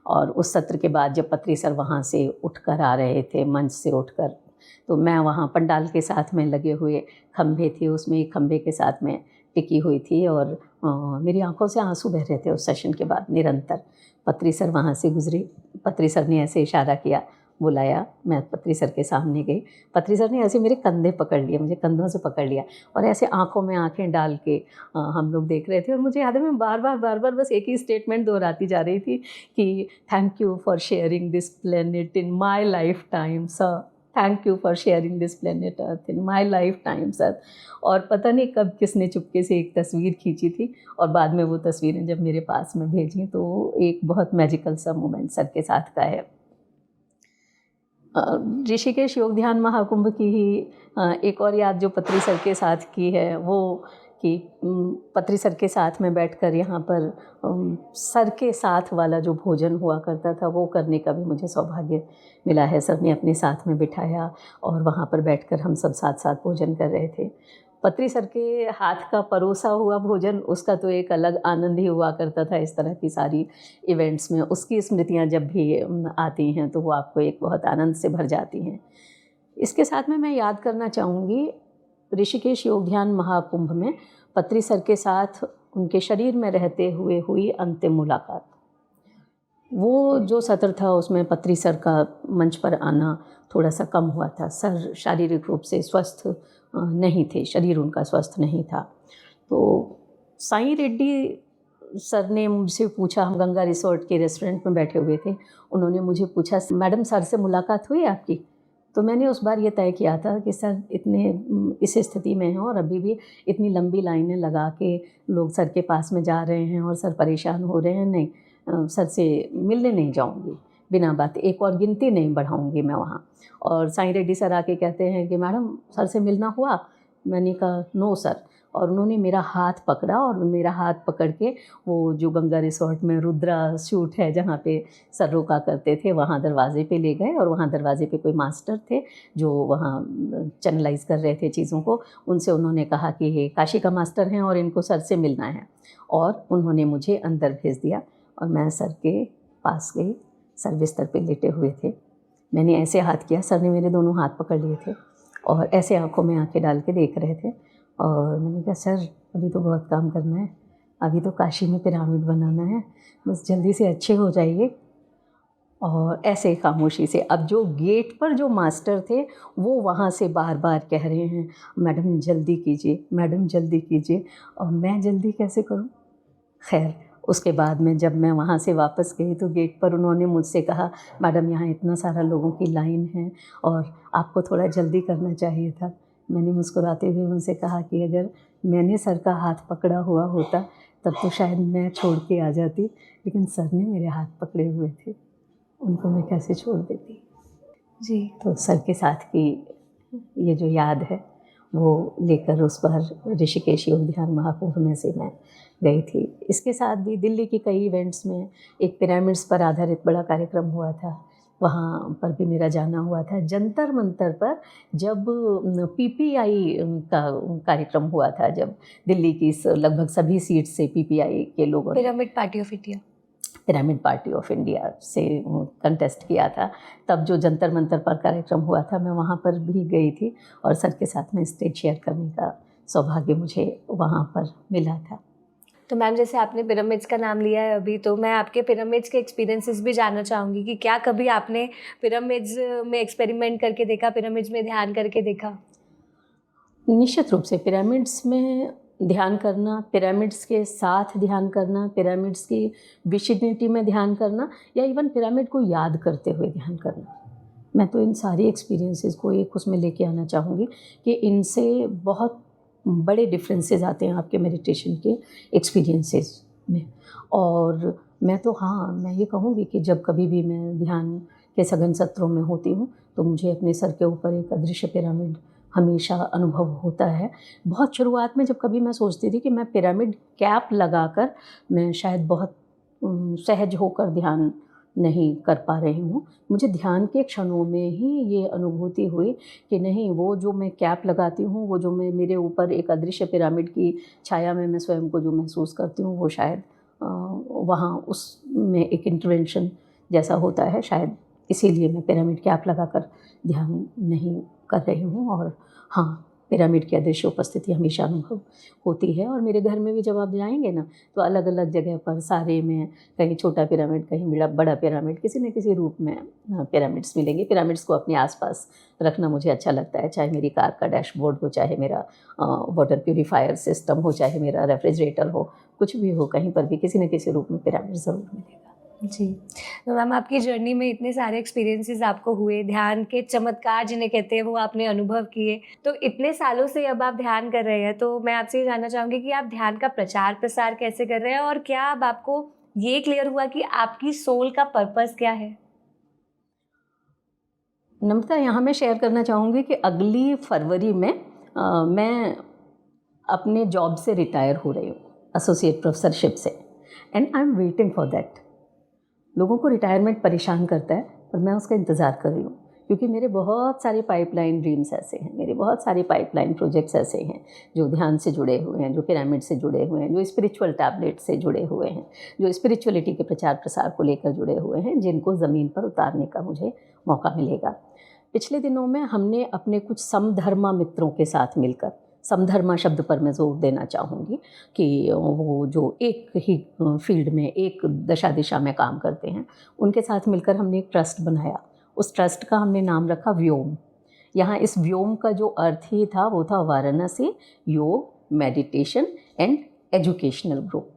और उस सत्र के बाद जब पत्री सर वहाँ से उठकर आ रहे थे, मंच से उठकर, तो मैं वहाँ पंडाल के साथ में लगे हुए खंभे थे, उसमें एक खंभे के साथ में टिकी हुई थी, और मेरी आंखों से आंसू बह रहे थे उस सेशन के बाद निरंतर। पत्री सर वहाँ से गुजरे, पत्री सर ने ऐसे इशारा किया, बुलाया, मैं पत्री सर के सामने गई। पत्री सर ने ऐसे मेरे कंधे पकड़ लिए, मुझे कंधों से पकड़ लिया और ऐसे आँखों में आँखें डाल के हम लोग देख रहे थे। और मुझे याद है मैं बार-बार बस एक ही स्टेटमेंट दोहराती जा रही थी कि thank you for sharing this planet in my life time sir, thank you for sharing this planet earth in my life time sir. और पता नहीं कब किसने चुपके से एक तस्वीर खींची थी और बाद में वो तस्वीरें जब मेरे पास में भेजी तो एक बहुत मैजिकल सा मोमेंट सर के साथ का है। ऋषिकेश योग ध्यान महाकुंभ की ही एक और याद जो पत्री सर के साथ की है वो कि पत्री सर के साथ में बैठकर यहाँ पर सर के साथ वाला जो भोजन हुआ करता था वो करने का भी मुझे सौभाग्य मिला है। सर ने अपने साथ में बिठाया और वहाँ पर बैठकर हम सब साथ साथ भोजन कर रहे थे। पत्री सर के हाथ का परोसा हुआ भोजन उसका तो एक अलग आनंद ही हुआ करता था। इस तरह की सारी इवेंट्स में उसकी स्मृतियाँ जब भी आती हैं तो वो आपको एक बहुत आनंद से भर जाती हैं। इसके साथ में मैं याद करना चाहूँगी ऋषिकेश योग ध्यान महाकुंभ में पत्री सर के साथ उनके शरीर में रहते हुए हुई अंतिम मुलाकात। वो जो सत्र था उसमें पत्री सर का मंच पर आना थोड़ा सा कम हुआ था। सर शारीरिक रूप से स्वस्थ नहीं थे, शरीर उनका स्वस्थ नहीं था। तो साईं रेड्डी सर ने मुझसे पूछा, हम गंगा रिसोर्ट के रेस्टोरेंट में बैठे हुए थे, उन्होंने मुझे पूछा मैडम सर से मुलाकात हुई आपकी? तो मैंने उस बार ये तय किया था कि सर इतने इस स्थिति में हैं और अभी भी इतनी लंबी लाइनें लगा के लोग सर के पास में जा रहे हैं और सर परेशान हो रहे हैं, नहीं सर से मिलने नहीं जाऊंगी, बिना बात एक और गिनती नहीं बढ़ाऊंगी मैं वहाँ। और साईं रेड्डी सर आके कहते हैं कि मैडम सर से मिलना हुआ? मैंने कहा नो सर। और उन्होंने मेरा हाथ पकड़ा और मेरा हाथ पकड़ के वो जो गंगा रिसोर्ट में रुद्रा शूट है जहाँ पे सर रुका करते थे वहाँ दरवाजे पे ले गए और वहाँ दरवाजे पे कोई मास्टर थे जो वहाँ चैनलाइज कर रहे थे चीज़ों को। उनसे उन्होंने कहा कि ये काशी का मास्टर हैं और इनको सर से मिलना है, और उन्होंने मुझे अंदर भेज दिया और मैं सर के पास गई। सर बिस्तर पे लेटे हुए थे, मैंने ऐसे हाथ किया, सर ने मेरे दोनों हाथ पकड़ लिए थे और ऐसे आंखों में आंखें डाल के देख रहे थे। और मैंने कहा सर अभी तो बहुत काम करना है, अभी तो काशी में पिरामिड बनाना है, बस जल्दी से अच्छे हो जाइए। और ऐसे खामोशी से, अब जो गेट पर जो मास्टर थे वो वहाँ से बार बार कह रहे हैं मैडम जल्दी कीजिए, मैडम जल्दी कीजिए, और मैं जल्दी कैसे करूँ। खैर उसके बाद में जब मैं वहाँ से वापस गई तो गेट पर उन्होंने मुझसे कहा मैडम यहाँ इतना सारा लोगों की लाइन है और आपको थोड़ा जल्दी करना चाहिए था। मैंने मुस्कुराते हुए उनसे कहा कि अगर मैंने सर का हाथ पकड़ा हुआ होता तब तो शायद मैं छोड़ के आ जाती, लेकिन सर ने मेरे हाथ पकड़े हुए थे, उनको मैं कैसे छोड़ देती जी। तो सर के साथ की ये जो याद है वो लेकर उस बार ऋषिकेश योग ध्यान महाकुंभ में से मैं गई थी। इसके साथ भी दिल्ली की कई इवेंट्स में एक पिरामिड्स पर आधारित बड़ा कार्यक्रम हुआ था, वहाँ पर भी मेरा जाना हुआ था। जंतर मंतर पर जब पीपीआई का कार्यक्रम हुआ था, जब दिल्ली की लगभग सभी सीट से पीपीआई के लोगों ने पिरामिड पार्टी ऑफ इंडिया से कंटेस्ट किया था, तब जो जंतर मंतर पर कार्यक्रम हुआ था मैं वहाँ पर भी गई थी और सर के साथ में स्टेज शेयर करने का सौभाग्य मुझे वहाँ पर मिला था। तो मैम जैसे आपने पिरामिड्स का नाम लिया है अभी, तो मैं आपके पिरामिड्स के एक्सपीरियंसेस भी जानना चाहूँगी कि क्या कभी आपने पिरामिड्स में एक्सपेरिमेंट करके देखा, पिरामिड्स में ध्यान करके देखा? निश्चित रूप से पिरामिड्स में ध्यान करना, पिरामिड्स के साथ ध्यान करना, पिरामिड्स की विसिनिटी में ध्यान करना, या इवन पिरामिड को याद करते हुए ध्यान करना, मैं तो इन सारी एक्सपीरियंसेस को एक उसमें लेके आना चाहूँगी कि इनसे बहुत बड़े डिफरेंसेस आते हैं आपके मेडिटेशन के एक्सपीरियंसेस में। और मैं तो हाँ, मैं ये कहूँगी कि जब कभी भी मैं ध्यान के सघन सत्रों में होती हूँ तो मुझे अपने सर के ऊपर एक अदृश्य पिरामिड हमेशा अनुभव होता है। बहुत शुरुआत में जब कभी मैं सोचती थी कि मैं पिरामिड कैप लगाकर मैं शायद बहुत सहज होकर ध्यान नहीं कर पा रही हूँ, मुझे ध्यान के क्षणों में ही ये अनुभूति हुई कि नहीं, वो जो मैं कैप लगाती हूँ, वो जो मैं मेरे ऊपर एक अदृश्य पिरामिड की छाया में मैं स्वयं को जो महसूस करती हूँ, वो शायद वहाँ उसमें एक इंटरवेंशन जैसा होता है, शायद इसीलिए मैं पिरामिड कैप लगाकर ध्यान नहीं कर रही हूँ। और हाँ, पिरामिड की अदृश्य उपस्थिति हमेशा अनुभव होती है। और मेरे घर में भी जब आप जाएंगे ना, तो अलग अलग जगह पर सारे में कहीं छोटा पिरामिड, कहीं बड़ा पिरामिड, किसी न किसी रूप में पिरामिड्स मिलेंगे। पिरामिड्स को अपने आसपास रखना मुझे अच्छा लगता है, चाहे मेरी कार का डैशबोर्ड हो, चाहे मेरा वाटर प्यूरीफायर सिस्टम हो, चाहे मेरा रेफ्रिजरेटर हो, कुछ भी हो, कहीं पर भी किसी न किसी रूप में पिरामिड ज़रूर मिलेगा। जी। तो मैम, आपकी जर्नी में इतने सारे एक्सपीरियंसेस आपको हुए, ध्यान के चमत्कार जिन्हें कहते हैं वो आपने अनुभव किए, तो इतने सालों से अब आप ध्यान कर रहे हैं, तो मैं आपसे ये जानना चाहूँगी कि आप ध्यान का प्रचार प्रसार कैसे कर रहे हैं, और क्या अब आपको ये क्लियर हुआ कि आपकी सोल का पर्पस क्या है? नम्रता, यहाँ मैं शेयर करना चाहूँगी कि अगली फरवरी में मैं अपने जॉब से रिटायर हो रही हूँ, एसोसिएट प्रोफेसरशिप से, and I am waiting for that. लोगों को रिटायरमेंट परेशान करता है, पर मैं उसका इंतज़ार कर रही हूँ, क्योंकि मेरे बहुत सारे पाइपलाइन ड्रीम्स ऐसे हैं, मेरे बहुत सारे पाइपलाइन प्रोजेक्ट्स ऐसे हैं जो ध्यान से जुड़े हुए हैं, जो पिरामिड से जुड़े हुए हैं, जो स्पिरिचुअल टैबलेट से जुड़े हुए हैं, जो स्पिरिचुअलिटी के प्रचार प्रसार को लेकर जुड़े हुए हैं, जिनको ज़मीन पर उतारने का मुझे मौका मिलेगा। पिछले दिनों में हमने अपने कुछ समधर्मा मित्रों के साथ मिलकर, समधर्मा शब्द पर मैं जोर देना चाहूँगी कि वो जो एक ही फील्ड में, एक दशा दिशा में काम करते हैं, उनके साथ मिलकर हमने एक ट्रस्ट बनाया। उस ट्रस्ट का हमने नाम रखा व्योम। यहाँ इस व्योम का जो अर्थ ही था वो था वाराणसी योग, मेडिटेशन एंड एजुकेशनल ग्रुप।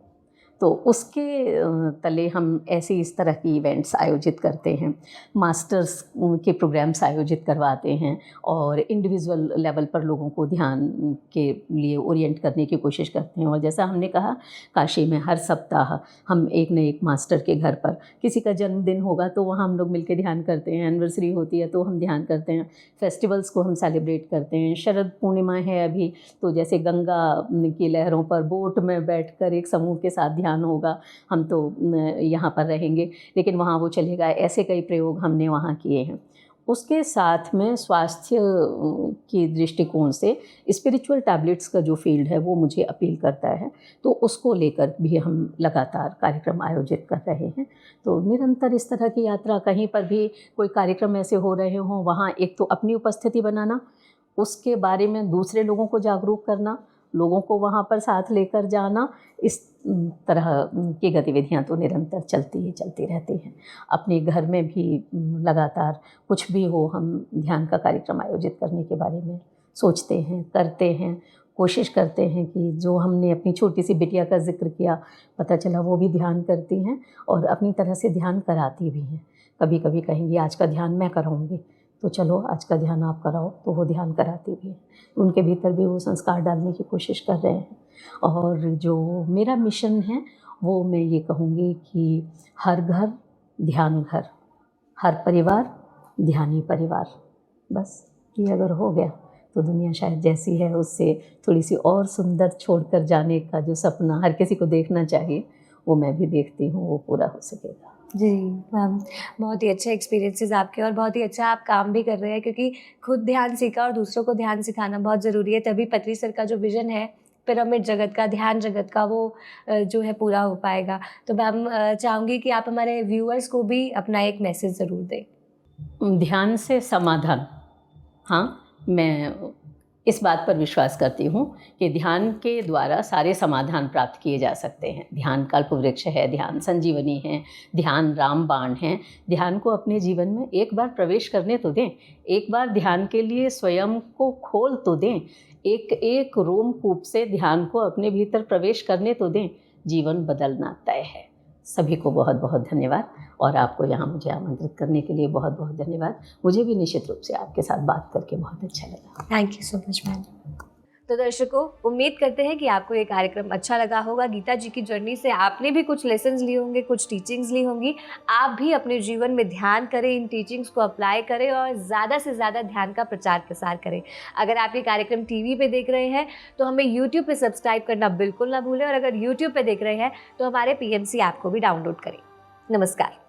तो उसके तले हम ऐसे इस तरह की इवेंट्स आयोजित करते हैं, मास्टर्स के प्रोग्राम्स आयोजित करवाते हैं, और इंडिविजुअल लेवल पर लोगों को ध्यान के लिए ओरिएंट करने की कोशिश करते हैं। और जैसा हमने कहा, काशी में हर सप्ताह हम एक न एक मास्टर के घर पर, किसी का जन्मदिन होगा तो वहाँ हम लोग मिलकर ध्यान करते हैं, एनिवर्सरी होती है तो हम ध्यान करते हैं, फेस्टिवल्स को हम सेलिब्रेट करते हैं। शरद पूर्णिमा है अभी, तो जैसे गंगा की लहरों पर बोट में बैठकर एक समूह के साथ ध्यान होगा, हम तो यहाँ पर रहेंगे लेकिन वहाँ वो चलेगा। ऐसे कई प्रयोग हमने वहाँ किए हैं। उसके साथ में स्वास्थ्य की दृष्टिकोण से स्पिरिचुअल टैबलेट्स का जो फील्ड है वो मुझे अपील करता है, तो उसको लेकर भी हम लगातार कार्यक्रम आयोजित कर रहे हैं। तो निरंतर इस तरह की यात्रा, कहीं पर भी कोई कार्यक्रम ऐसे हो रहे हों, वहाँ एक तो अपनी उपस्थिति बनाना, उसके बारे में दूसरे लोगों को जागरूक करना, लोगों को वहाँ पर साथ लेकर जाना, इस तरह की गतिविधियाँ तो निरंतर चलती रहती हैं। अपने घर में भी लगातार कुछ भी हो, हम ध्यान का कार्यक्रम आयोजित करने के बारे में सोचते हैं, करते हैं, कोशिश करते हैं कि जो हमने अपनी छोटी सी बिटिया का जिक्र किया, पता चला वो भी ध्यान करती हैं और अपनी तरह से ध्यान कराती भी हैं। कभी कभी कहेंगी आज का ध्यान मैं कराऊंगी, तो चलो आज का ध्यान आप कराओ, तो वो ध्यान कराती भी हैं। उनके भीतर भी वो संस्कार डालने की कोशिश कर रहे हैं। और जो मेरा मिशन है वो मैं ये कहूँगी कि हर घर ध्यान घर, हर परिवार ध्यानी परिवार। बस ये अगर हो गया तो दुनिया शायद जैसी है उससे थोड़ी सी और सुंदर छोड़कर जाने का जो सपना हर किसी को देखना चाहिए, वो मैं भी देखती हूँ, वो पूरा हो सकेगा। जी मैम, बहुत ही अच्छे एक्सपीरियंसेस आपके, और बहुत ही अच्छा आप काम भी कर रहे हैं, क्योंकि खुद ध्यान सीखा और दूसरों को ध्यान सिखाना बहुत ज़रूरी है। तभी पत्री सर का जो विज़न है पिरामिड जगत का, ध्यान जगत का, वो जो है पूरा हो पाएगा। तो मैम चाहूँगी कि आप हमारे व्यूअर्स को भी अपना एक मैसेज ज़रूर दें। ध्यान से समाधान, हाँ, मैं इस बात पर विश्वास करती हूँ कि ध्यान के द्वारा सारे समाधान प्राप्त किए जा सकते हैं। ध्यान कल्पवृक्ष है, ध्यान संजीवनी है, ध्यान रामबाण है। ध्यान को अपने जीवन में एक बार प्रवेश करने तो दें, एक बार ध्यान के लिए स्वयं को खोल तो दें, एक एक रोमकूप से ध्यान को अपने भीतर प्रवेश करने तो दें। जीवन बदलना तय है। सभी को बहुत बहुत धन्यवाद, और आपको यहाँ मुझे आमंत्रित करने के लिए बहुत बहुत धन्यवाद। मुझे भी निश्चित रूप से आपके साथ बात करके बहुत अच्छा लगा। Thank you so much ma'am. तो दर्शकों, उम्मीद करते हैं कि आपको ये कार्यक्रम अच्छा लगा होगा। गीता जी की जर्नी से आपने भी कुछ लेसन्स लिए होंगे, कुछ टीचिंग्स ली होंगी। आप भी अपने जीवन में ध्यान करें, इन टीचिंग्स को अप्लाई करें और ज़्यादा से ज़्यादा ध्यान का प्रचार प्रसार करें। अगर आप ये कार्यक्रम टीवी पे देख रहे हैं तो हमें यूट्यूब पे सब्सक्राइब करना बिल्कुल ना भूलें, और अगर यूट्यूब पे देख रहे हैं तो हमारे PMC ऐप को भी डाउनलोड करें। नमस्कार।